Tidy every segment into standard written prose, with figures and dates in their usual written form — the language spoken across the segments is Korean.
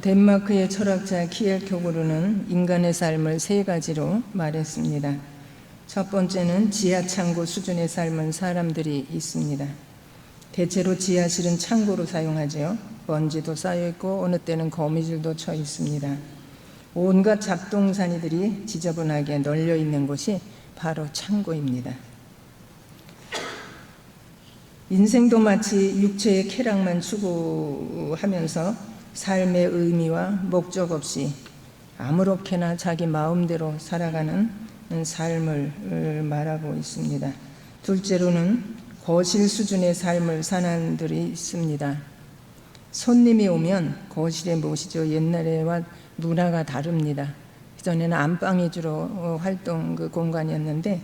덴마크의 철학자 키엘케고르는 인간의 삶을 세 가지로 말했습니다. 첫 번째는 지하창고 수준의 삶은 사람들이 있습니다. 대체로 지하실은 창고로 사용하죠. 먼지도 쌓여있고 어느 때는 거미줄도 쳐 있습니다. 온갖 잡동사니들이 지저분하게 널려 있는 곳이 바로 창고입니다. 인생도 마치 육체의 쾌락만 추구하면서 삶의 의미와 목적 없이 아무렇게나 자기 마음대로 살아가는 삶을 말하고 있습니다. 둘째로는 거실 수준의 삶을 사는 들이 있습니다. 손님이 오면 거실에 모시죠. 옛날에와 문화가 다릅니다. 그전에는 안방이 주로 활동 공간이었는데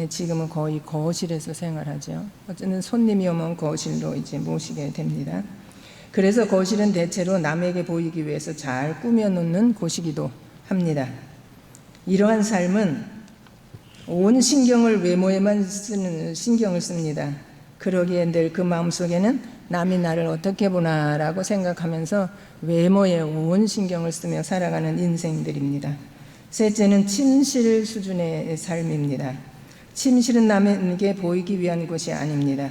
지금은 거의 거실에서 생활하죠. 어쨌든 손님이 오면 거실로 이제 모시게 됩니다. 그래서 거실은 대체로 남에게 보이기 위해서 잘 꾸며놓는 곳이기도 합니다. 이러한 삶은 온 신경을 외모에만 신경을 씁니다. 그러기에 늘 그 마음속에는 남이 나를 어떻게 보나라고 생각하면서 외모에 온 신경을 쓰며 살아가는 인생들입니다. 셋째는 침실 수준의 삶입니다. 침실은 남에게 보이기 위한 곳이 아닙니다.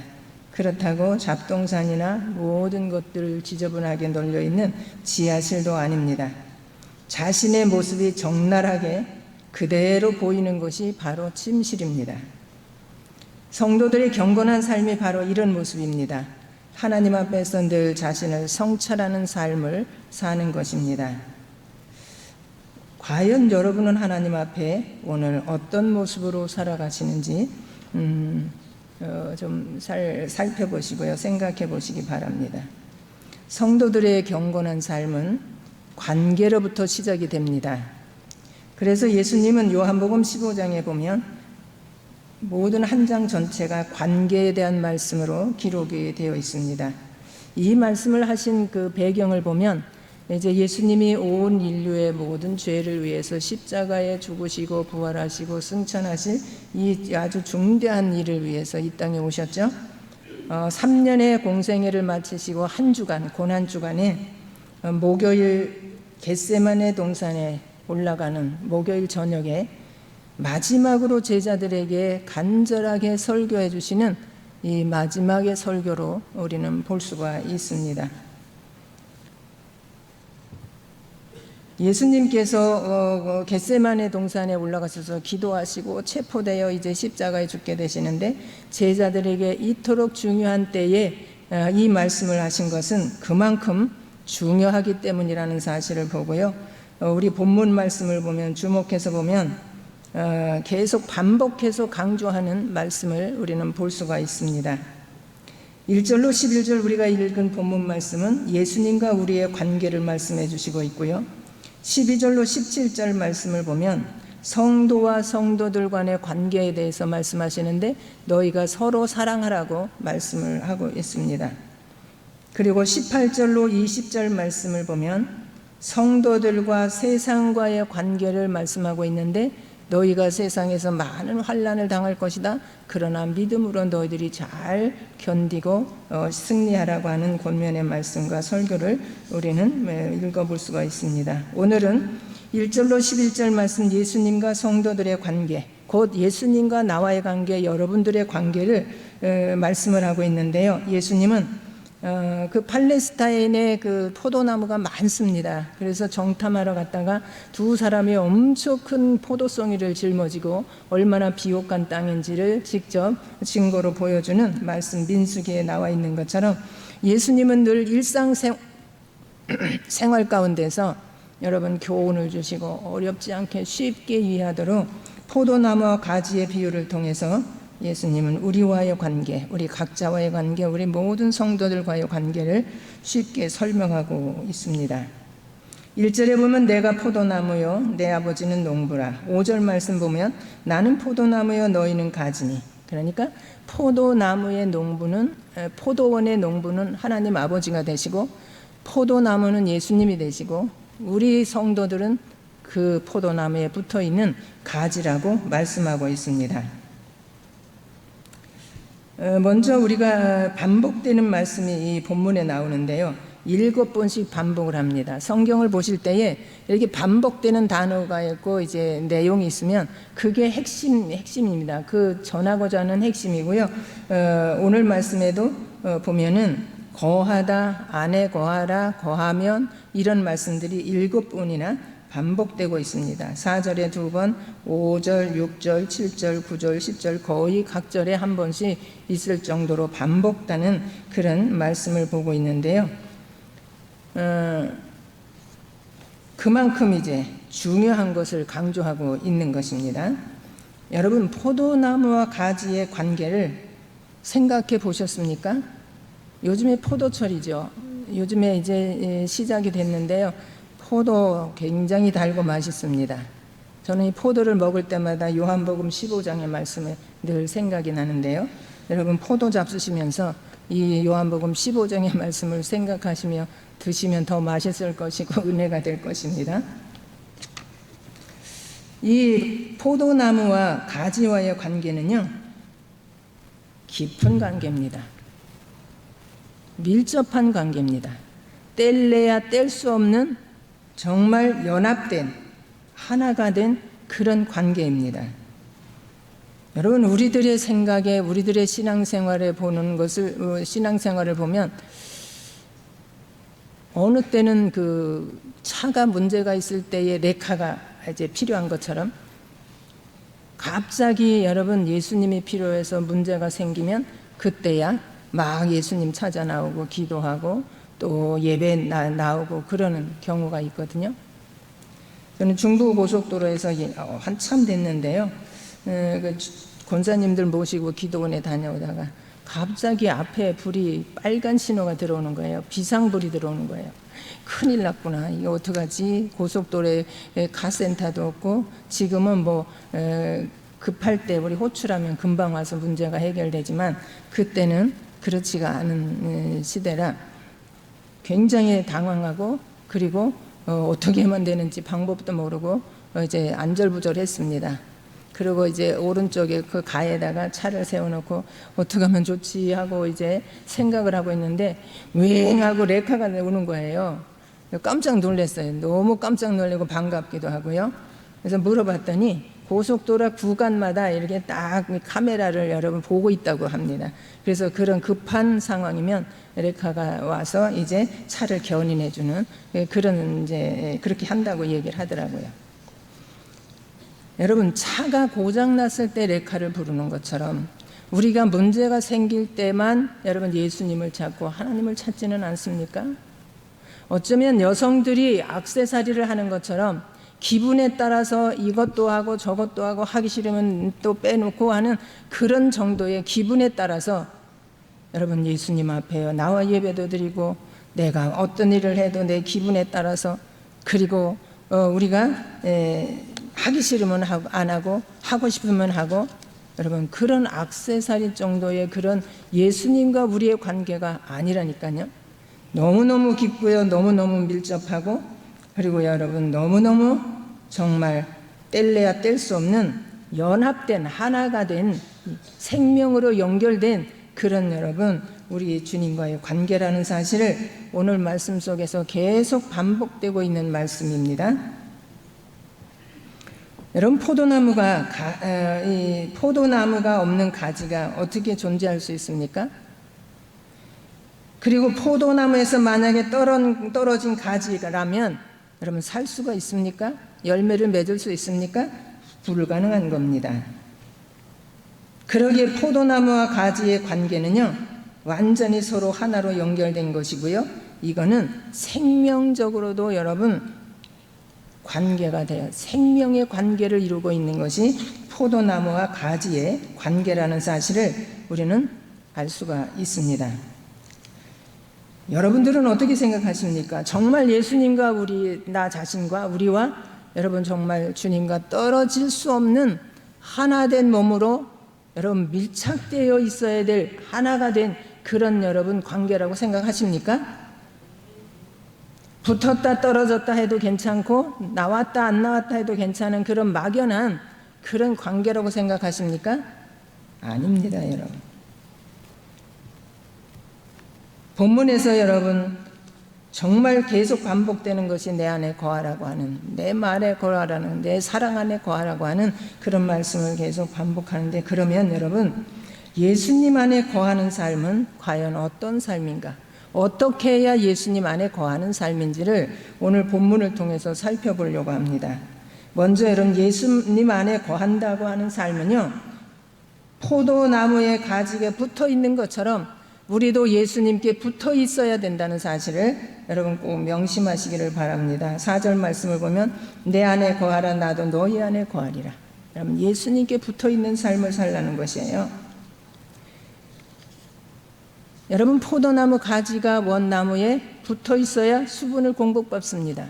그렇다고 잡동산이나 모든 것들을 지저분하게 널려있는 지하실도 아닙니다. 자신의 모습이 적나라하게 그대로 보이는 것이 바로 침실입니다. 성도들의 경건한 삶이 바로 이런 모습입니다. 하나님 앞에서 늘 자신을 성찰하는 삶을 사는 것입니다. 과연 여러분은 하나님 앞에 오늘 어떤 모습으로 살아가시는지 좀 살펴보시고요. 생각해 보시기 바랍니다. 성도들의 경건한 삶은 관계로부터 시작이 됩니다. 그래서 예수님은 요한복음 15장에 보면 모든 한 장 전체가 관계에 대한 말씀으로 기록이 되어 있습니다. 이 말씀을 하신 그 배경을 보면 이제 예수님이 온 인류의 모든 죄를 위해서 십자가에 죽으시고 부활하시고 승천하실 이 아주 중대한 일을 위해서 이 땅에 오셨죠. 3년의 공생애를 마치시고 한 주간 고난주간에 목요일 겟세마네 동산에 올라가는 목요일 저녁에 마지막으로 제자들에게 간절하게 설교해 주시는 이 마지막의 설교로 우리는 볼 수가 있습니다. 예수님께서 겟세마네 동산에 올라가셔서 기도하시고 체포되어 이제 십자가에 죽게 되시는데 제자들에게 이토록 중요한 때에 이 말씀을 하신 것은 그만큼 중요하기 때문이라는 사실을 보고요. 우리 본문 말씀을 보면 주목해서 보면 계속 반복해서 강조하는 말씀을 우리는 볼 수가 있습니다. 1절로 11절 우리가 읽은 본문 말씀은 예수님과 우리의 관계를 말씀해 주시고 있고요. 12절로 17절 말씀을 보면 성도와 성도들 간의 관계에 대해서 말씀하시는데 너희가 서로 사랑하라고 말씀을 하고 있습니다. 그리고 18절로 20절 말씀을 보면 성도들과 세상과의 관계를 말씀하고 있는데 너희가 세상에서 많은 환난을 당할 것이다. 그러나 믿음으로 너희들이 잘 견디고 승리하라고 하는 권면의 말씀과 설교를 우리는 읽어볼 수가 있습니다. 오늘은 1절로 11절 말씀 예수님과 성도들의 관계, 곧 예수님과 나와의 관계, 여러분들의 관계를 말씀을 하고 있는데요. 예수님은 그 팔레스타인에 그 포도나무가 많습니다. 그래서 정탐하러 갔다가 두 사람이 엄청 큰 포도송이를 жил머지고 얼마나 비옥한 땅인지를 직접 증거로 보여주는 말씀 민수기에 나와 있는 것처럼 예수님은 늘 일상생활 가운데서 여러분 교훈을 주시고 어렵지 않게 쉽게 이해하도록 포도나무와 가지의 비유를 통해서 예수님은 우리와의 관계, 우리 각자와의 관계, 우리 모든 성도들과의 관계를 쉽게 설명하고 있습니다. 1절에 보면 내가 포도나무요 내 아버지는 농부라. 5절 말씀 보면 나는 포도나무요 너희는 가지니. 그러니까 포도나무의 농부는 포도원의 농부는 하나님 아버지가 되시고 포도나무는 예수님이 되시고 우리 성도들은 그 포도나무에 붙어있는 가지라고 말씀하고 있습니다. 먼저 우리가 반복되는 말씀이 이 본문에 나오는데요. 7번씩 반복을 합니다. 성경을 보실 때에 이렇게 반복되는 단어가 있고 이제 내용이 있으면 그게 핵심입니다. 그 전하고자 하는 핵심이고요. 오늘 말씀에도 보면은 거하다, 안에 거하라, 거하면 이런 말씀들이 7번이나 반복되고 있습니다. 4절에 2번, 5절, 6절, 7절, 9절, 10절 거의 각 절에 한 번씩 있을 정도로 반복되는 그런 말씀을 보고 있는데요. 그만큼 이제 중요한 것을 강조하고 있는 것입니다. 여러분, 포도나무와 가지의 관계를 생각해 보셨습니까? 요즘에 포도철이죠. 요즘에 이제 시작이 됐는데요. 포도 굉장히 달고 맛있습니다. 저는 이 포도를 먹을 때마다 요한복음 15장의 말씀에 늘 생각이 나는데요. 여러분, 포도 잡수시면서 이 요한복음 15장의 말씀을 생각하시며 드시면 더 맛있을 것이고 은혜가 될 것입니다. 이 포도나무와 가지와의 관계는요, 깊은 관계입니다. 밀접한 관계입니다. 뗄래야 뗄 수 없는 정말 연합된, 하나가 된 그런 관계입니다. 여러분, 우리들의 생각에, 우리들의 신앙생활을 보면 어느 때는 그 차가 문제가 있을 때에 레카가 이제 필요한 것처럼, 갑자기 여러분 예수님이 필요해서 문제가 생기면 그때야 막 예수님 찾아 나오고 기도하고 또 예배 나오고 그러는 경우가 있거든요. 저는 중부고속도로에서 한참 됐는데요. 권사님들 모시고 기도원에 다녀오다가 갑자기 앞에 불이 빨간 신호가 들어오는 거예요. 비상불이 들어오는 거예요. 큰일 났구나. 이거 어떡하지? 고속도로에 가센터도 없고 지금은 뭐 급할 때 우리 호출하면 금방 와서 문제가 해결되지만 그때는 그렇지가 않은 시대라 굉장히 당황하고 그리고 어떻게 하면 되는지 방법도 모르고 이제 안절부절했습니다. 그리고 이제 오른쪽에 그 가에다가 차를 세워놓고 어떻게 하면 좋지 하고 이제 생각을 하고 있는데 웽하고 레카가 오는 거예요. 깜짝 놀랐어요. 너무 깜짝 놀라고 반갑기도 하고요. 그래서 물어봤더니 고속도로 구간마다 이렇게 딱 카메라를 여러분 보고 있다고 합니다. 그래서 그런 급한 상황이면 레카가 와서 이제 차를 견인해주는 그런 이제 그렇게 한다고 얘기를 하더라고요. 여러분, 차가 고장 났을 때 레카를 부르는 것처럼 우리가 문제가 생길 때만 여러분 예수님을 찾고 하나님을 찾지는 않습니까? 어쩌면 여성들이 액세서리를 하는 것처럼 기분에 따라서 이것도 하고 저것도 하고 하기 싫으면 또 빼놓고 하는 그런 정도의 기분에 따라서 여러분 예수님 앞에 나와 예배도 드리고 내가 어떤 일을 해도 내 기분에 따라서 그리고 우리가 하기 싫으면 안 하고 하고 싶으면 하고 여러분 그런 액세서리 정도의 그런 예수님과 우리의 관계가 아니라니까요. 너무너무 깊고요. 너무너무 밀접하고 그리고 여러분 너무너무 정말 뗄래야 뗄 수 없는 연합된 하나가 된 생명으로 연결된 그런 여러분 우리 주님과의 관계라는 사실을 오늘 말씀 속에서 계속 반복되고 있는 말씀입니다. 여러분 포도나무가 없는 가지가 어떻게 존재할 수 있습니까? 그리고 포도나무에서 만약에 떨어진 가지라면 여러분 살 수가 있습니까? 열매를 맺을 수 있습니까? 불가능한 겁니다. 그러기에 포도나무와 가지의 관계는요 완전히 서로 하나로 연결된 것이고요. 이거는 생명적으로도 여러분 관계가 돼요. 생명의 관계를 이루고 있는 것이 포도나무와 가지의 관계라는 사실을 우리는 알 수가 있습니다. 여러분들은 어떻게 생각하십니까? 정말 예수님과 나 자신과 우리와 여러분 정말 주님과 떨어질 수 없는 하나된 몸으로 여러분 밀착되어 있어야 될 하나가 된 그런 여러분 관계라고 생각하십니까? 붙었다 떨어졌다 해도 괜찮고 나왔다 안 나왔다 해도 괜찮은 그런 막연한 그런 관계라고 생각하십니까? 아닙니다, 여러분. 본문에서 여러분 정말 계속 반복되는 것이 내 안에 거하라고 하는, 내 말에 거하라는, 내 사랑 안에 거하라고 하는 그런 말씀을 계속 반복하는데, 그러면 여러분, 예수님 안에 거하는 삶은 과연 어떤 삶인가? 어떻게 해야 예수님 안에 거하는 삶인지를 오늘 본문을 통해서 살펴보려고 합니다. 먼저 여러분, 예수님 안에 거한다고 하는 삶은요, 포도나무에 가지가 붙어 있는 것처럼 우리도 예수님께 붙어 있어야 된다는 사실을 여러분 꼭 명심하시기를 바랍니다. 4절 말씀을 보면 내 안에 거하라 나도 너희 안에 거하리라. 여러분, 예수님께 붙어 있는 삶을 살라는 것이에요. 여러분, 포도나무 가지가 원나무에 붙어 있어야 수분을 공급받습니다.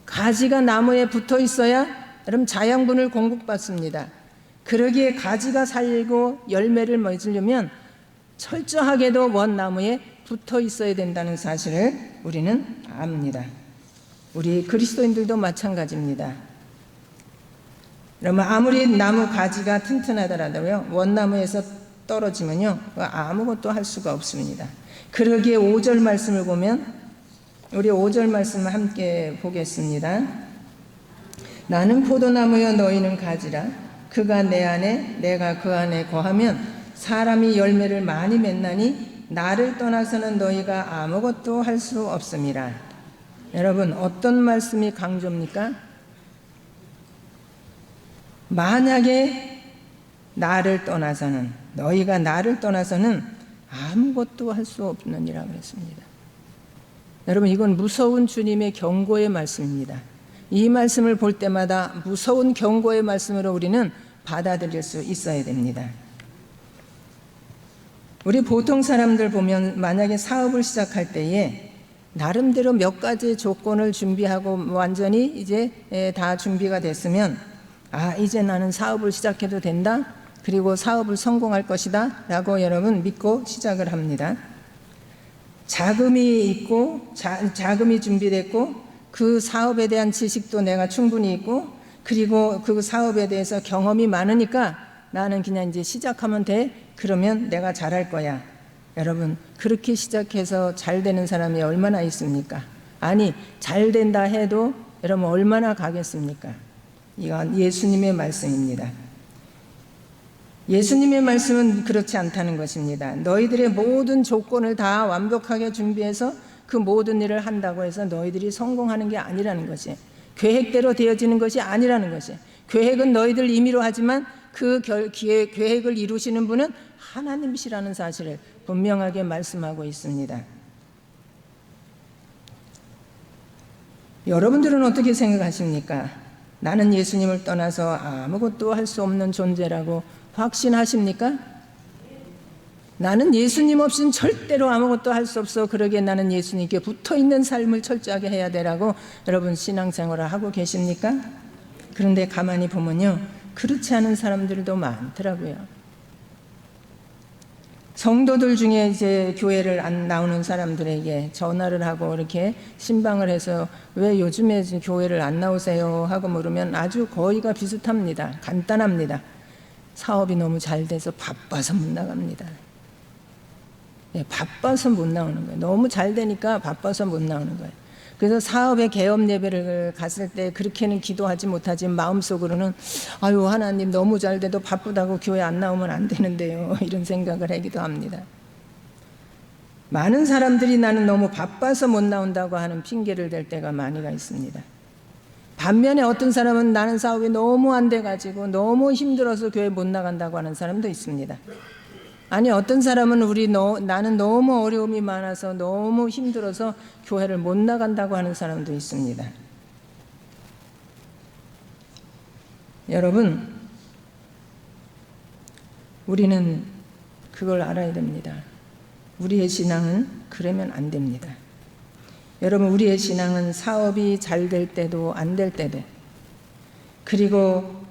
가지가 나무에 붙어 있어야 여러분 자양분을 공급받습니다. 그러기에 가지가 살고 열매를 맺으려면 철저하게도 원나무에 붙어 있어야 된다는 사실을 우리는 압니다. 우리 그리스도인들도 마찬가지입니다. 여러분, 아무리 나무 가지가 튼튼하더라도요, 원나무에서 떨어지면요, 아무것도 할 수가 없습니다. 그러기에 5절 말씀을 보면, 우리 5절 말씀을 함께 보겠습니다. 나는 포도나무여 너희는 가지라. 그가 내 안에 내가 그 안에 거하면 사람이 열매를 많이 맺나니 나를 떠나서는 너희가 아무것도 할 수 없음이라. 여러분, 어떤 말씀이 강조입니까? 만약에 나를 떠나서는, 너희가 나를 떠나서는 아무것도 할 수 없느니라 그랬습니다. 여러분, 이건 무서운 주님의 경고의 말씀입니다. 이 말씀을 볼 때마다 무서운 경고의 말씀으로 우리는 받아들일 수 있어야 됩니다. 우리 보통 사람들 보면 만약에 사업을 시작할 때에 나름대로 몇 가지 조건을 준비하고 완전히 이제 다 준비가 됐으면, 이제 나는 사업을 시작해도 된다, 그리고 사업을 성공할 것이다 라고 여러분 믿고 시작을 합니다. 자금이 있고 자금이 준비됐고 그 사업에 대한 지식도 내가 충분히 있고, 그리고 그 사업에 대해서 경험이 많으니까 나는 그냥 이제 시작하면 돼. 그러면 내가 잘할 거야. 여러분, 그렇게 시작해서 잘 되는 사람이 얼마나 있습니까? 아니, 잘 된다 해도 여러분 얼마나 가겠습니까? 이건 예수님의 말씀입니다. 예수님의 말씀은 그렇지 않다는 것입니다. 너희들의 모든 조건을 다 완벽하게 준비해서 그 모든 일을 한다고 해서 너희들이 성공하는 게 아니라는 것이, 계획대로 되어지는 것이 아니라는 것이, 계획은 너희들 임의로 하지만 그 계획을 이루시는 분은 하나님이시라는 사실을 분명하게 말씀하고 있습니다. 여러분들은 어떻게 생각하십니까? 나는 예수님을 떠나서 아무것도 할 수 없는 존재라고 확신하십니까? 나는 예수님 없이는 절대로 아무것도 할 수 없어. 그러기에 나는 예수님께 붙어있는 삶을 철저하게 해야 되라고 여러분 신앙생활을 하고 계십니까? 그런데 가만히 보면요, 그렇지 않은 사람들도 많더라고요. 성도들 중에 이제 교회를 안 나오는 사람들에게 전화를 하고 이렇게 신방을 해서 왜 요즘에 교회를 안 나오세요 하고 물으면 아주 거의가 비슷합니다. 간단합니다. 사업이 너무 잘 돼서 바빠서 못 나갑니다. 바빠서 못 나오는 거예요. 너무 잘 되니까 바빠서 못 나오는 거예요. 그래서 사업의 개업 예배를 갔을 때 그렇게는 기도하지 못하지만 마음속으로는 아유 하나님 너무 잘 돼도 바쁘다고 교회 안 나오면 안 되는데요, 이런 생각을 하기도 합니다. 많은 사람들이 나는 너무 바빠서 못 나온다고 하는 핑계를 댈 때가 많이가 있습니다. 반면에 어떤 사람은 나는 사업이 너무 안 돼가지고 너무 힘들어서 교회 못 나간다고 하는 사람도 있습니다. 아니, 어떤 사람은 나는 너무 어려움이 많아서 너무 힘들어서 교회를 못 나간다고 하는 사람도 있습니다. 여러분, 우리는 그걸 알아야 됩니다. 우리의 신앙은 그러면 안 됩니다. 여러분, 우리의 신앙은 사업이 잘 될 때도 안 될 때도, 그리고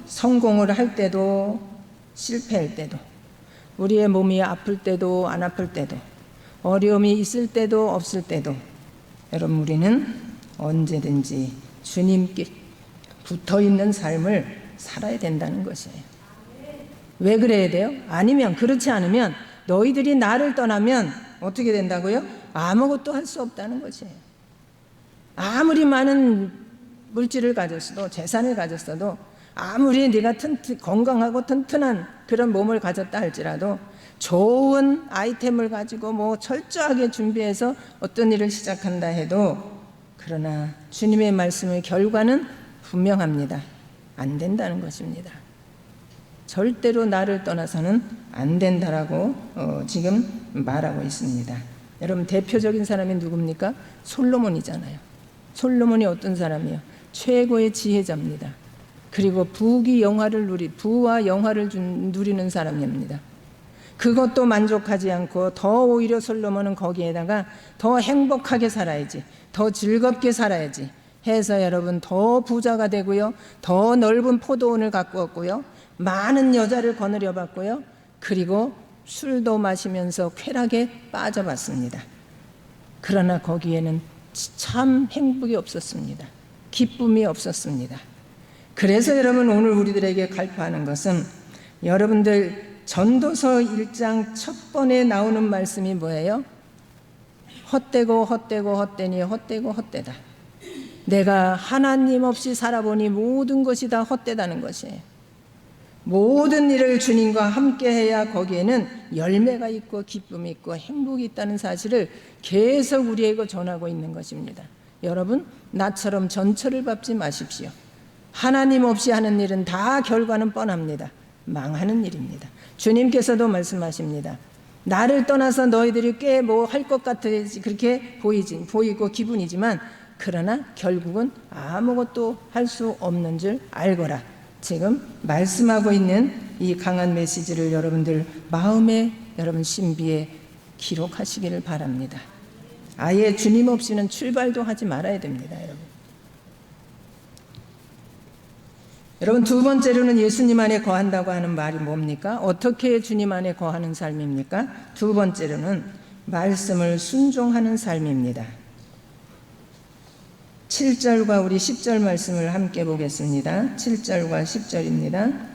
성공을 할 때도 실패할 때도, 우리의 몸이 아플 때도 안 아플 때도, 어려움이 있을 때도 없을 때도, 여러분 우리는 언제든지 주님께 붙어있는 삶을 살아야 된다는 것이에요. 왜 그래야 돼요? 아니면, 그렇지 않으면 너희들이 나를 떠나면 어떻게 된다고요? 아무것도 할 수 없다는 것이에요. 아무리 많은 물질을 가졌어도, 재산을 가졌어도, 아무리 네가 건강하고 튼튼한 그런 몸을 가졌다 할지라도 좋은 아이템을 가지고 뭐 철저하게 준비해서 어떤 일을 시작한다 해도, 그러나 주님의 말씀의 결과는 분명합니다. 안 된다는 것입니다. 절대로 나를 떠나서는 안 된다라고 지금 말하고 있습니다. 여러분, 대표적인 사람이 누굽니까? 솔로몬이잖아요. 솔로몬이 어떤 사람이에요? 최고의 지혜자입니다. 그리고 부와 영화를 누리는 사람입니다. 그것도 만족하지 않고 더 오히려 솔로몬은 거기에다가 더 행복하게 살아야지, 더 즐겁게 살아야지 해서 여러분 더 부자가 되고요, 더 넓은 포도원을 가꾸었고요, 많은 여자를 거느려 봤고요, 그리고 술도 마시면서 쾌락에 빠져봤습니다. 그러나 거기에는 참 행복이 없었습니다. 기쁨이 없었습니다. 그래서 여러분, 오늘 우리들에게 갈구하는 것은, 여러분들 전도서 1장 첫 번에 나오는 말씀이 뭐예요? 헛되고 헛되고 헛되니 헛되고 헛되다. 내가 하나님 없이 살아보니 모든 것이 다 헛되다는 것이에요. 모든 일을 주님과 함께 해야 거기에는 열매가 있고 기쁨이 있고 행복이 있다는 사실을 계속 우리에게 전하고 있는 것입니다. 여러분, 나처럼 전철을 밟지 마십시오. 하나님 없이 하는 일은 다 결과는 뻔합니다. 망하는 일입니다. 주님께서도 말씀하십니다. 나를 떠나서 너희들이 꽤 뭐 할 것 같아 그렇게 보이고 기분이지만, 그러나 결국은 아무것도 할 수 없는 줄 알거라. 지금 말씀하고 있는 이 강한 메시지를 여러분들 마음에, 여러분 신비에 기록하시기를 바랍니다. 아예 주님 없이는 출발도 하지 말아야 됩니다, 여러분. 여러분, 두 번째로는 예수님 안에 거한다고 하는 말이 뭡니까? 어떻게 주님 안에 거하는 삶입니까? 두 번째로는 말씀을 순종하는 삶입니다. 7절과 우리 10절 말씀을 함께 보겠습니다. 7절과 10절입니다.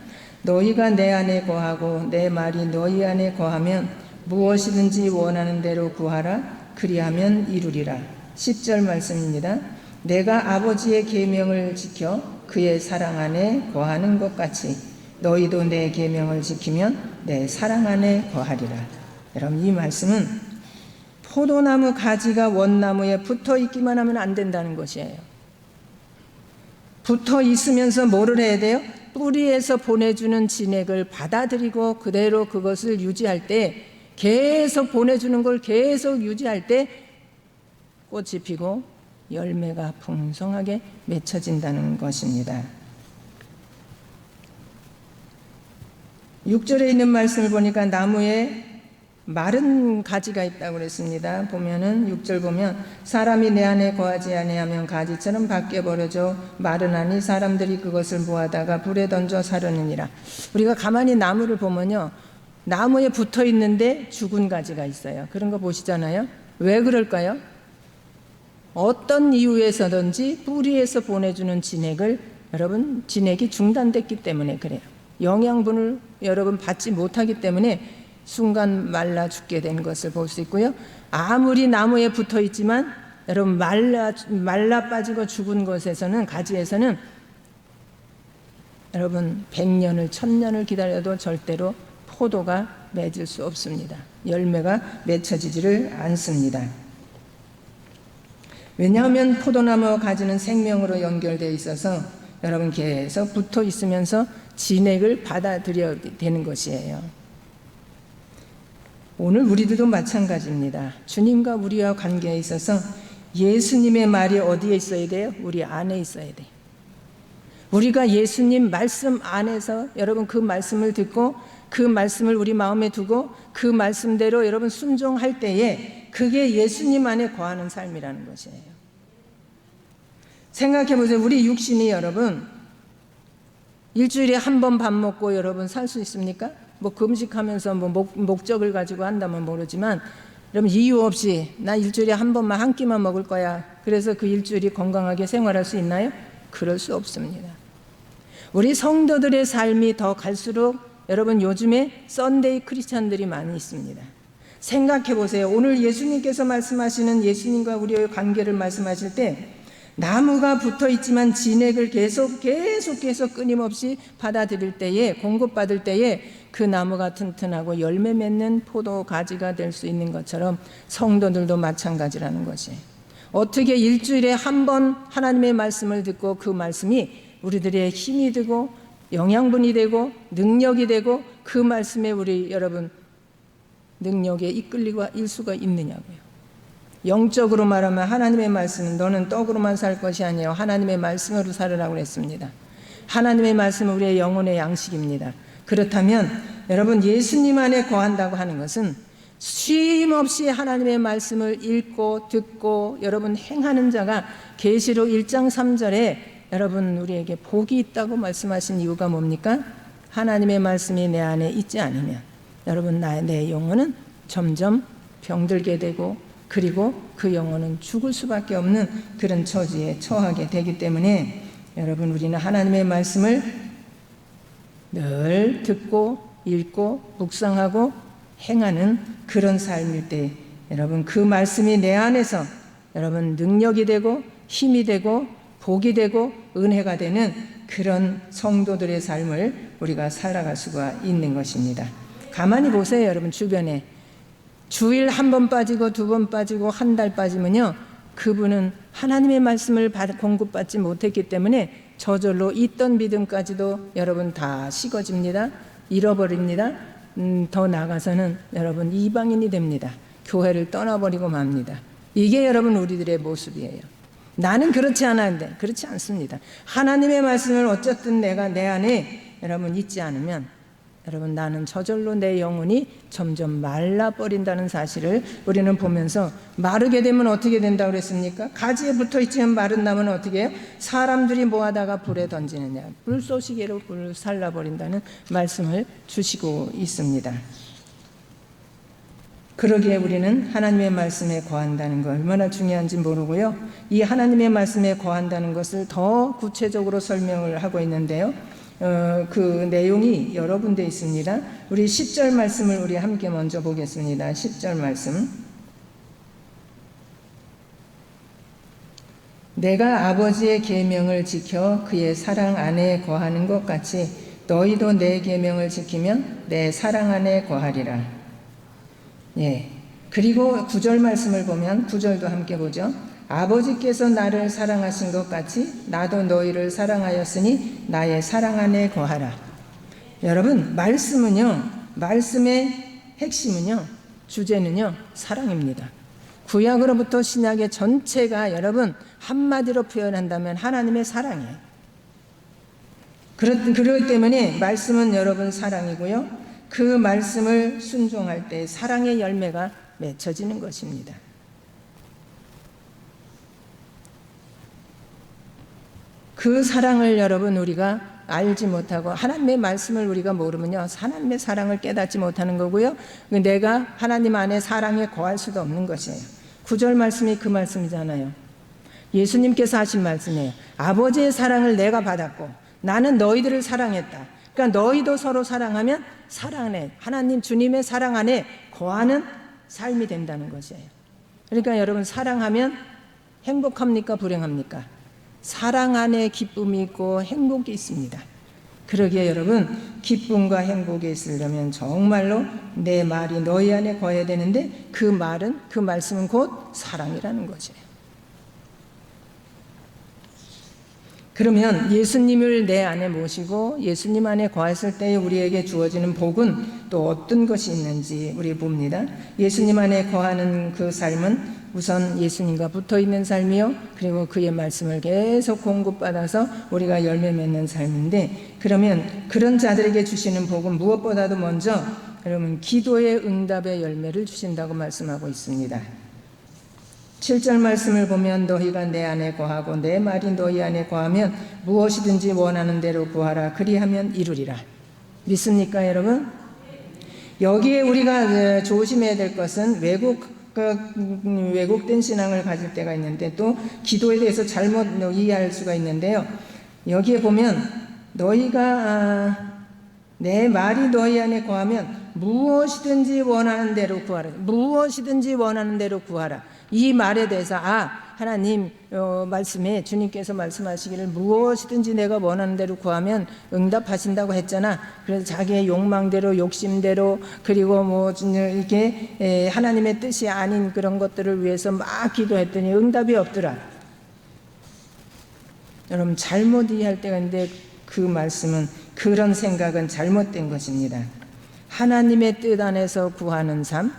너희가 내 안에 거하고 내 말이 너희 안에 거하면 무엇이든지 원하는 대로 구하라. 그리하면 이루리라. 10절 말씀입니다. 내가 아버지의 계명을 지켜 그의 사랑 안에 거하는 것 같이 너희도 내 계명을 지키면 내 사랑 안에 거하리라. 여러분, 이 말씀은 포도나무 가지가 원나무에 붙어 있기만 하면 안 된다는 것이에요. 붙어 있으면서 뭐를 해야 돼요? 뿌리에서 보내주는 진액을 받아들이고 그대로 그것을 유지할 때, 계속 보내주는 걸 계속 유지할 때 꽃이 피고 열매가 풍성하게 맺혀진다는 것입니다. 6절에 있는 말씀을 보니까 나무에 마른 가지가 있다고 그랬습니다. 보면은 6절 보면 사람이 내 안에 거하지 아니하면 가지처럼 밖에 버려져 마르나니 사람들이 그것을 모아다가 불에 던져 사르느니라. 우리가 가만히 나무를 보면요, 나무에 붙어 있는데 죽은 가지가 있어요. 그런 거 보시잖아요. 왜 그럴까요? 어떤 이유에서든지 뿌리에서 보내주는 진액을, 여러분, 진액이 중단됐기 때문에 그래요. 영양분을 여러분 받지 못하기 때문에 순간 말라 죽게 된 것을 볼 수 있고요. 아무리 나무에 붙어 있지만 여러분 말라 빠지고 죽은 것에서는, 가지에서는 여러분 100년을 1000년을 기다려도 절대로 포도가 맺을 수 없습니다. 열매가 맺혀지지를 않습니다. 왜냐하면 포도나무 가지는 생명으로 연결되어 있어서 여러분 계속 붙어 있으면서 진액을 받아들여야 되는 것이에요. 오늘 우리들도 마찬가지입니다. 주님과 우리와 관계에 있어서 예수님의 말이 어디에 있어야 돼요? 우리 안에 있어야 돼요. 우리가 예수님 말씀 안에서 여러분 그 말씀을 듣고 그 말씀을 우리 마음에 두고 그 말씀대로 여러분 순종할 때에 그게 예수님 안에 거하는 삶이라는 것이에요. 생각해 보세요. 우리 육신이 여러분 일주일에 한 번 밥 먹고 여러분 살 수 있습니까? 뭐 금식하면서 뭐 목적을 가지고 한다면 모르지만, 여러분 이유 없이 나 일주일에 한 번만 한 끼만 먹을 거야, 그래서 그 일주일이 건강하게 생활할 수 있나요? 그럴 수 없습니다. 우리 성도들의 삶이 더 갈수록 여러분 요즘에 썬데이 크리스찬들이 많이 있습니다. 생각해 보세요. 오늘 예수님께서 말씀하시는 예수님과 우리의 관계를 말씀하실 때 나무가 붙어 있지만 진액을 계속해서 끊임없이 받아들일 때에, 공급받을 때에 그 나무가 튼튼하고 열매 맺는 포도 가지가 될 수 있는 것처럼 성도들도 마찬가지라는 것이, 어떻게 일주일에 한 번 하나님의 말씀을 듣고 그 말씀이 우리들의 힘이 되고 영양분이 되고 능력이 되고 그 말씀에 우리 여러분 능력에 이끌리고 일 수가 있느냐고요. 영적으로 말하면 하나님의 말씀은 너는 떡으로만 살 것이 아니에요. 하나님의 말씀으로 살으라고 했습니다. 하나님의 말씀은 우리의 영혼의 양식입니다. 그렇다면 여러분 예수님 안에 거한다고 하는 것은 쉼 없이 하나님의 말씀을 읽고 듣고 여러분 행하는 자가 계시록 1장 3절에 여러분 우리에게 복이 있다고 말씀하신 이유가 뭡니까? 하나님의 말씀이 내 안에 있지 않으면 여러분 내 영혼은 점점 병들게 되고 그리고 그 영혼은 죽을 수밖에 없는 그런 처지에 처하게 되기 때문에 여러분 우리는 하나님의 말씀을 늘 듣고 읽고 묵상하고 행하는 그런 삶일 때 여러분 그 말씀이 내 안에서 여러분 능력이 되고 힘이 되고 복이 되고 은혜가 되는 그런 성도들의 삶을 우리가 살아갈 수가 있는 것입니다. 가만히 보세요. 여러분 주변에 주일 한 번 빠지고 두 번 빠지고 한 달 빠지면요 그분은 하나님의 말씀을 공급받지 못했기 때문에 저절로 있던 믿음까지도 여러분 다 식어집니다. 잃어버립니다. 더 나아가서는 여러분 이방인이 됩니다. 교회를 떠나버리고 맙니다. 이게 여러분 우리들의 모습이에요. 나는 그렇지 않았는데 그렇지 않습니다. 하나님의 말씀을 어쨌든 내가 내 안에 여러분 있지 않으면 여러분 나는 저절로 내 영혼이 점점 말라버린다는 사실을 우리는 보면서, 마르게 되면 어떻게 된다고 그랬습니까? 가지에 붙어있지만 마른 나무는 어떻게 해요? 사람들이 모아다가 불에 던지느냐, 불쏘시개로 불을 살라버린다는 말씀을 주시고 있습니다. 그러기에 우리는 하나님의 말씀에 거한다는 거 얼마나 중요한지 모르고요, 이 하나님의 말씀에 거한다는 것을 더 구체적으로 설명을 하고 있는데요, 그 내용이 여러 군데 있습니다. 우리 10절 말씀을 우리 함께 먼저 보겠습니다. 10절 말씀. 내가 아버지의 계명을 지켜 그의 사랑 안에 거하는 것 같이 너희도 내 계명을 지키면 내 사랑 안에 거하리라. 예. 그리고 9절 말씀을 보면 9절도 함께 보죠. 아버지께서 나를 사랑하신 것 같이 나도 너희를 사랑하였으니 나의 사랑 안에 거하라. 여러분 말씀은요, 말씀의 핵심은요, 주제는요 사랑입니다. 구약으로부터 신약의 전체가 여러분 한마디로 표현한다면 하나님의 사랑이에요. 그렇기 때문에 말씀은 여러분 사랑이고요, 그 말씀을 순종할 때 사랑의 열매가 맺혀지는 것입니다. 그 사랑을 여러분 우리가 알지 못하고 하나님의 말씀을 우리가 모르면요 하나님의 사랑을 깨닫지 못하는 거고요, 내가 하나님 안에 사랑에 거할 수도 없는 것이에요. 9절 말씀이 그 말씀이잖아요. 예수님께서 하신 말씀이에요. 아버지의 사랑을 내가 받았고 나는 너희들을 사랑했다. 그러니까 너희도 서로 사랑하면 사랑 안에, 하나님 주님의 사랑 안에 거하는 삶이 된다는 것이에요. 그러니까 여러분 사랑하면 행복합니까 불행합니까? 사랑 안에 기쁨이 있고 행복이 있습니다. 그러기에 여러분 기쁨과 행복이 있으려면 정말로 내 말이 너희 안에 거해야 되는데 그 말은, 그 말씀은 곧 사랑이라는 거죠. 그러면 예수님을 내 안에 모시고 예수님 안에 거했을 때 우리에게 주어지는 복은 또 어떤 것이 있는지 우리 봅니다. 예수님 안에 거하는 그 삶은 우선 예수님과 붙어있는 삶이요, 그리고 그의 말씀을 계속 공급받아서 우리가 열매 맺는 삶인데, 그러면 그런 자들에게 주시는 복은 무엇보다도 먼저 여러분 기도의 응답의 열매를 주신다고 말씀하고 있습니다. 7절 말씀을 보면 너희가 내 안에 거하고 내 말이 너희 안에 거하면 무엇이든지 원하는 대로 구하라. 그리하면 이루리라. 믿습니까 여러분? 여기에 우리가 조심해야 될 것은 왜곡된 신앙을 가질 때가 있는데 또 기도에 대해서 잘못 이해할 수가 있는데요, 여기에 보면 너희가 내 말이 너희 안에 거하면 무엇이든지 원하는 대로 구하라. 무엇이든지 원하는 대로 구하라. 이 말에 대해서 하나님 말씀에 주님께서 말씀하시기를 무엇이든지 내가 원하는 대로 구하면 응답하신다고 했잖아. 그래서 자기의 욕망대로 욕심대로 그리고 이렇게 하나님의 뜻이 아닌 그런 것들을 위해서 막 기도했더니 응답이 없더라. 여러분 잘못 이해할 때가 있는데 그 말씀은 그런 생각은 잘못된 것입니다. 하나님의 뜻 안에서 구하는 삶,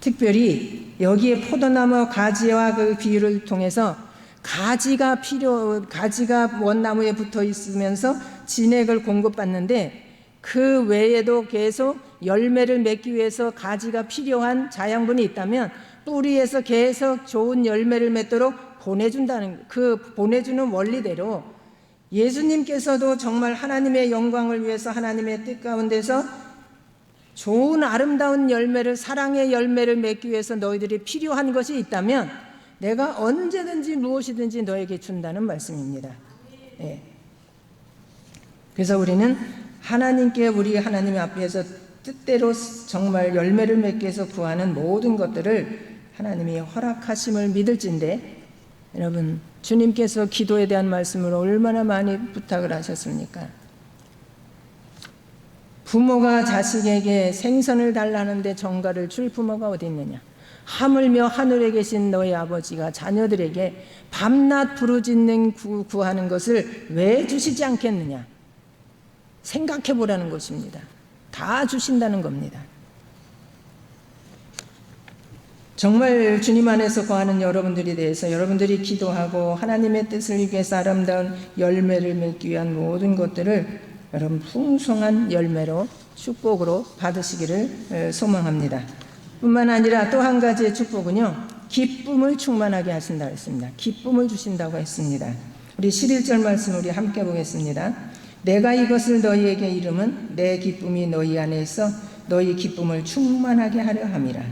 특별히 여기에 포도나무 가지와 그 비유를 통해서 가지가 원나무에 붙어 있으면서 진액을 공급받는데 그 외에도 계속 열매를 맺기 위해서 가지가 필요한 자양분이 있다면 뿌리에서 계속 좋은 열매를 맺도록 보내준다는 그 보내주는 원리대로 예수님께서도 정말 하나님의 영광을 위해서 하나님의 뜻 가운데서 좋은 아름다운 열매를 사랑의 열매를 맺기 위해서 너희들이 필요한 것이 있다면 내가 언제든지 무엇이든지 너에게 준다는 말씀입니다. 네. 그래서 우리는 하나님께 우리 하나님 앞에서 뜻대로 정말 열매를 맺기 위해서 구하는 모든 것들을 하나님이 허락하심을 믿을진데 여러분 주님께서 기도에 대한 말씀을 얼마나 많이 부탁을 하셨습니까? 부모가 자식에게 생선을 달라는데 정갈을 줄 부모가 어디 있느냐? 하물며 하늘에 계신 너희 아버지가 자녀들에게 밤낮 부르짖는 구하는 것을 왜 주시지 않겠느냐? 생각해 보라는 것입니다. 다 주신다는 겁니다. 정말 주님 안에서 거하는 여러분들에 대해서 여러분들이 기도하고 하나님의 뜻을 위해서 아름다운 열매를 맺기 위한 모든 것들을 여러분 풍성한 열매로 축복으로 받으시기를 소망합니다. 뿐만 아니라 또 한 가지의 축복은요, 기쁨을 충만하게 하신다 했습니다. 기쁨을 주신다고 했습니다. 우리 11절 말씀 우리 함께 보겠습니다. 내가 이것을 너희에게 이름은 내 기쁨이 너희 안에 있어 너희 기쁨을 충만하게 하려 함이라.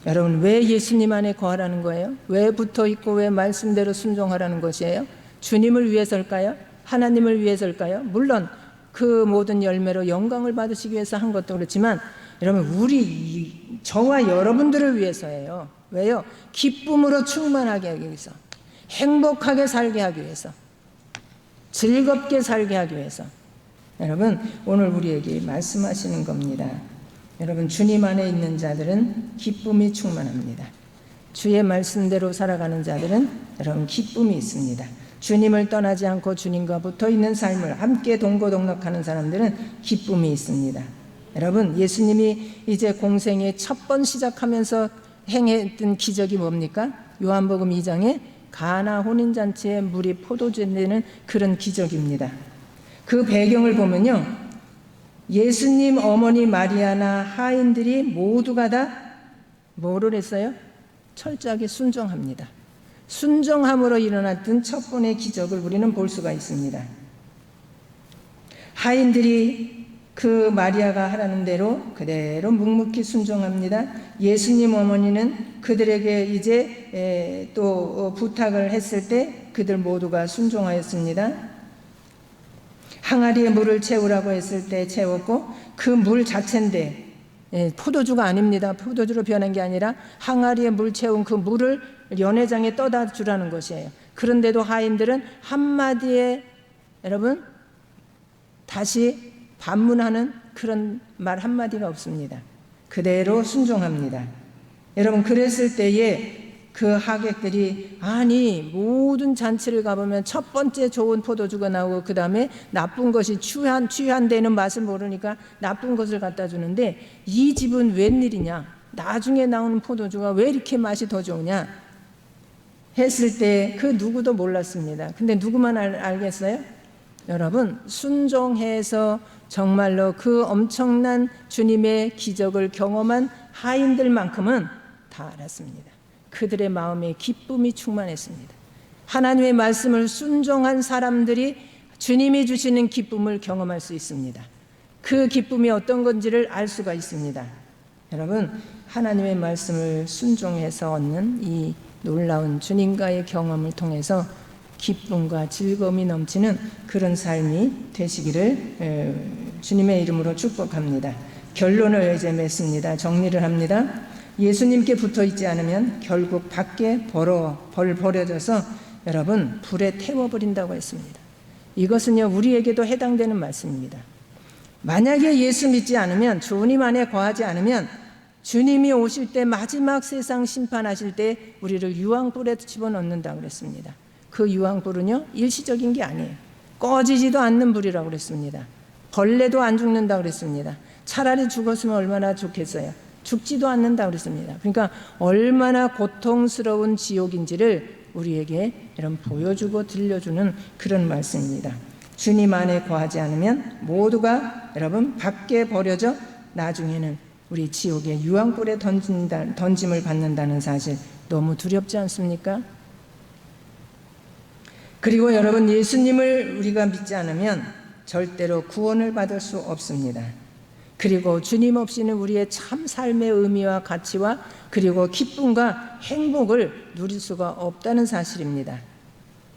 여러분 왜 예수님 안에 거하라는 거예요? 왜 붙어 있고 왜 말씀대로 순종하라는 것이에요? 주님을 위해서일까요? 하나님을 위해서일까요? 물론 그 모든 열매로 영광을 받으시기 위해서 한 것도 그렇지만 여러분 저와 여러분들을 위해서예요. 왜요? 기쁨으로 충만하게 하기 위해서, 행복하게 살게 하기 위해서, 즐겁게 살게 하기 위해서 여러분 오늘 우리에게 말씀하시는 겁니다. 여러분 주님 안에 있는 자들은 기쁨이 충만합니다. 주의 말씀대로 살아가는 자들은 여러분 기쁨이 있습니다. 주님을 떠나지 않고 주님과 붙어 있는 삶을 함께 동고동락하는 사람들은 기쁨이 있습니다. 여러분 예수님이 이제 공생의 첫 번 시작하면서 행했던 기적이 뭡니까? 요한복음 2장에 가나 혼인잔치에 물이 포도주 되는 그런 기적입니다. 그 배경을 보면요, 예수님 어머니 마리아나 하인들이 모두가 다 뭐를 했어요? 철저하게 순종합니다. 순종함으로 일어났던 첫 번의 기적을 우리는 볼 수가 있습니다. 하인들이 그 마리아가 하라는 대로 그대로 묵묵히 순종합니다. 예수님 어머니는 그들에게 이제 또 부탁을 했을 때 그들 모두가 순종하였습니다. 항아리에 물을 채우라고 했을 때 채웠고 그 물 자체인데 포도주가 아닙니다. 포도주로 변한 게 아니라 항아리에 물 채운 그 물을 연회장에 떠다 주라는 것이에요. 그런데도 하인들은 한마디에 여러분 다시 반문하는 그런 말 한마디가 없습니다. 그대로 순종합니다. 여러분 그랬을 때에 그 하객들이 아니 모든 잔치를 가보면 첫 번째 좋은 포도주가 나오고 그 다음에 나쁜 것이 취한되는 맛을 모르니까 나쁜 것을 갖다 주는데 이 집은 웬일이냐, 나중에 나오는 포도주가 왜 이렇게 맛이 더 좋으냐 했을 때 그 누구도 몰랐습니다. 근데 누구만 알겠어요? 여러분 순종해서 정말로 그 엄청난 주님의 기적을 경험한 하인들만큼은 다 알았습니다. 그들의 마음에 기쁨이 충만했습니다. 하나님의 말씀을 순종한 사람들이 주님이 주시는 기쁨을 경험할 수 있습니다. 그 기쁨이 어떤 건지를 알 수가 있습니다. 여러분 하나님의 말씀을 순종해서 얻는 이 놀라운 주님과의 경험을 통해서 기쁨과 즐거움이 넘치는 그런 삶이 되시기를 주님의 이름으로 축복합니다. 결론을 이제 맺습니다. 정리를 합니다. 예수님께 붙어 있지 않으면 결국 밖에 버려져서 여러분 불에 태워버린다고 했습니다. 이것은요 우리에게도 해당되는 말씀입니다. 만약에 예수 믿지 않으면, 주님 안에 거하지 않으면 주님이 오실 때, 마지막 세상 심판하실 때 우리를 유황불에 집어넣는다고 그랬습니다. 그 유황불은요 일시적인 게 아니에요. 꺼지지도 않는 불이라고 그랬습니다. 벌레도 안 죽는다고 그랬습니다. 차라리 죽었으면 얼마나 좋겠어요. 죽지도 않는다고 그랬습니다. 그러니까 얼마나 고통스러운 지옥인지를 우리에게 여러분 보여주고 들려주는 그런 말씀입니다. 주님 안에 거하지 않으면 모두가 여러분 밖에 버려져 나중에는 우리 지옥의 유황불에 던짐을 받는다는 사실, 너무 두렵지 않습니까? 그리고 여러분, 예수님을 우리가 믿지 않으면 절대로 구원을 받을 수 없습니다. 그리고 주님 없이는 우리의 참 삶의 의미와 가치와 그리고 기쁨과 행복을 누릴 수가 없다는 사실입니다.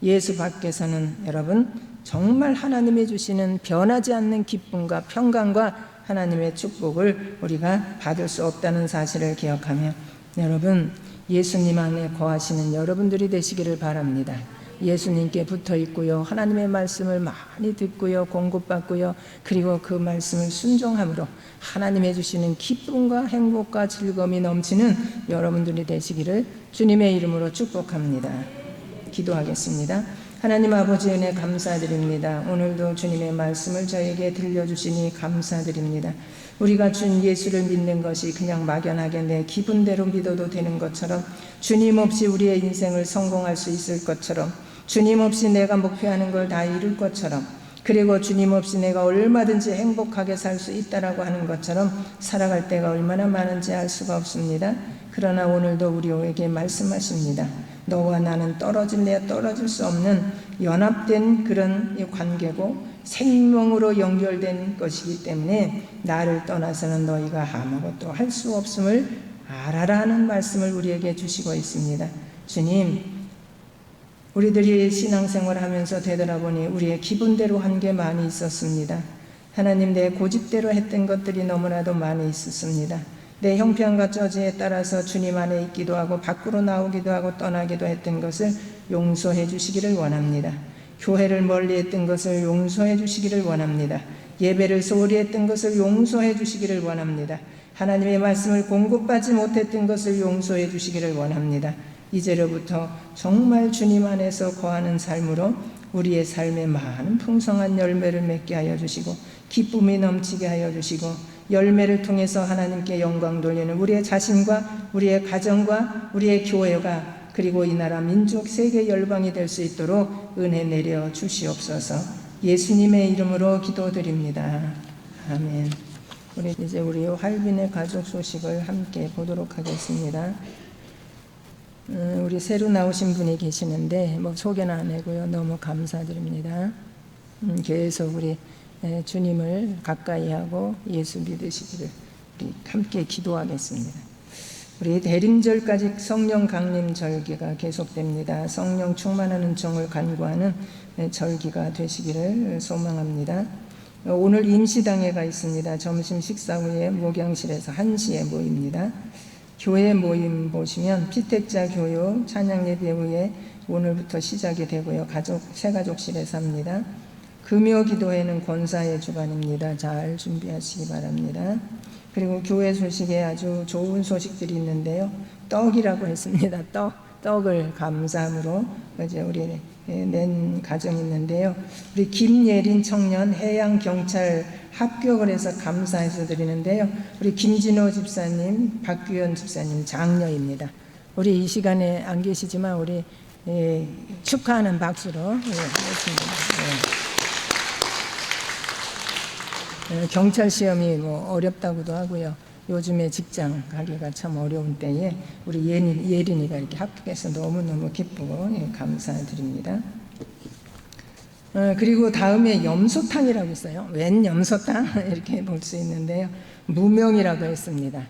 예수 밖에서는 여러분 정말 하나님이 주시는 변하지 않는 기쁨과 평강과 하나님의 축복을 우리가 받을 수 없다는 사실을 기억하며 여러분 예수님 안에 거하시는 여러분들이 되시기를 바랍니다. 예수님께 붙어 있고요, 하나님의 말씀을 많이 듣고요, 공급받고요, 그리고 그 말씀을 순종함으로 하나님의 주시는 기쁨과 행복과 즐거움이 넘치는 여러분들이 되시기를 주님의 이름으로 축복합니다. 기도하겠습니다. 하나님 아버지 은혜 감사드립니다. 오늘도 주님의 말씀을 저에게 들려주시니 감사드립니다. 우리가 준 예수를 믿는 것이 그냥 막연하게 내 기분대로 믿어도 되는 것처럼, 주님 없이 우리의 인생을 성공할 수 있을 것처럼, 주님 없이 내가 목표하는 걸 다 이룰 것처럼, 그리고 주님 없이 내가 얼마든지 행복하게 살 수 있다라고 하는 것처럼 살아갈 때가 얼마나 많은지 알 수가 없습니다. 그러나 오늘도 우리에게 말씀하십니다. 너와 나는 떨어질 수 없는 연합된 그런 관계고 생명으로 연결된 것이기 때문에 나를 떠나서는 너희가 아무것도 할 수 없음을 알아라 하는 말씀을 우리에게 주시고 있습니다. 주님, 우리들이 신앙생활을 하면서 되돌아보니 우리의 기분대로 한 게 많이 있었습니다. 하나님, 내 고집대로 했던 것들이 너무나도 많이 있었습니다. 내 형편과 처지에 따라서 주님 안에 있기도 하고 밖으로 나오기도 하고 떠나기도 했던 것을 용서해 주시기를 원합니다. 교회를 멀리 했던 것을 용서해 주시기를 원합니다. 예배를 소홀히 했던 것을 용서해 주시기를 원합니다. 하나님의 말씀을 공급받지 못했던 것을 용서해 주시기를 원합니다. 이제로부터 정말 주님 안에서 거하는 삶으로 우리의 삶에 많은 풍성한 열매를 맺게 하여 주시고 기쁨이 넘치게 하여 주시고 열매를 통해서 하나님께 영광 돌리는 우리의 자신과 우리의 가정과 우리의 교회가 그리고 이 나라 민족 세계 열방이 될 수 있도록 은혜 내려 주시옵소서. 예수님의 이름으로 기도드립니다. 아멘. 우리 활빈의 가족 소식을 함께 보도록 하겠습니다. 우리 새로 나오신 분이 계시는데 소개는 안 하고요. 너무 감사드립니다. 계속 우리 주님을 가까이 하고 예수 믿으시기를 우리 함께 기도하겠습니다. 우리 대림절까지 성령 강림 절기가 계속됩니다. 성령 충만하는 정을 간구하는 절기가 되시기를 소망합니다. 오늘 임시당회가 있습니다. 점심 식사 후에 목양실에서 1시에 모입니다. 교회 모임 보시면 피택자 교육 찬양 예배 후에 오늘부터 시작이 되고요. 새가족실에서 합니다. 금요 기도회는 권사의 주간입니다. 잘 준비하시기 바랍니다. 그리고 교회 소식에 아주 좋은 소식들이 있는데요. 떡이라고 했습니다. 떡을 감사함으로 이제 우리 낸 가정이 있는데요. 우리 김예린 청년 해양경찰 합격을 해서 감사해서 드리는데요. 우리 김진호 집사님, 박규현 집사님 장녀입니다. 우리 이 시간에 안 계시지만 우리 축하하는 박수로 했습니다. 경찰 시험이 어렵다고도 하고요. 요즘에 직장 가기가 참 어려운 때에 우리 예린이가 이렇게 합격해서 너무너무 기쁘고 감사드립니다. 그리고 다음에 염소탕이라고 있어요. 웬 염소탕? 이렇게 볼 수 있는데요. 무명이라고 했습니다.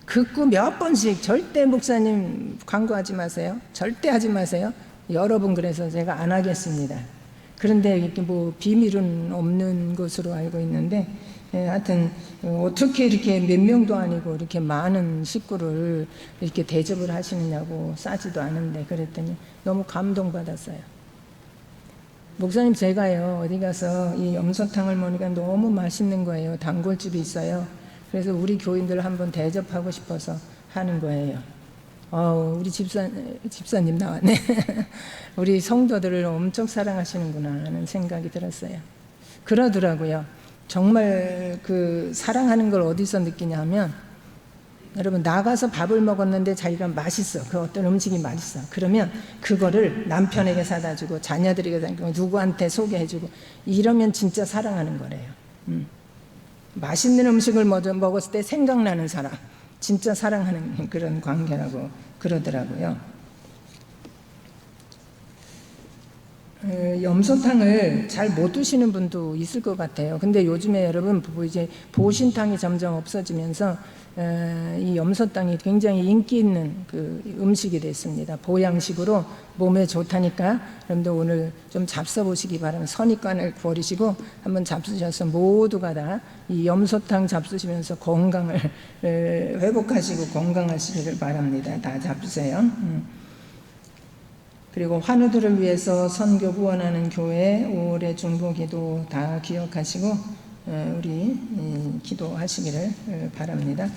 극구 몇 번씩 절대 목사님 광고하지 마세요. 절대 하지 마세요. 여러분, 그래서 제가 안 하겠습니다. 그런데 이렇게 뭐 비밀은 없는 것으로 알고 있는데, 하여튼 어떻게 이렇게 몇 명도 아니고 이렇게 많은 식구를 이렇게 대접을 하시느냐고, 싸지도 않은데. 그랬더니 너무 감동받았어요. 목사님, 제가요 어디 가서 이 염소탕을 먹으니까 너무 맛있는 거예요. 단골집이 있어요. 그래서 우리 교인들 한번 대접하고 싶어서 하는 거예요. 우리 집사님 나왔네. 우리 성도들을 엄청 사랑하시는구나 하는 생각이 들었어요. 그러더라고요. 정말 그 사랑하는 걸 어디서 느끼냐 하면, 여러분, 나가서 밥을 먹었는데 자기가 맛있어. 그 어떤 음식이 맛있어. 그러면 그거를 남편에게 사다 주고 자녀들에게 사다 주고 누구한테 소개해 주고, 이러면 진짜 사랑하는 거래요. 맛있는 음식을 먹었을 때 생각나는 사람, 진짜 사랑하는 그런 관계라고 그러더라고요. 염소탕을 잘 못 드시는 분도 있을 것 같아요. 근데 요즘에 여러분 이제 보신탕이 점점 없어지면서 이 염소탕이 굉장히 인기 있는 그 음식이 됐습니다. 보양식으로 몸에 좋다니까 여러분들 오늘 좀 잡숴 보시기 바랍니다. 선입관을 버리시고 한번 잡수셔서 모두가 다 이 염소탕 잡수시면서 건강을 회복하시고 건강하시기를 바랍니다. 다 잡수세요. 그리고 환우들을 위해서 선교 후원하는 교회 5월의 중보기도 다 기억하시고 우리 기도하시기를 바랍니다.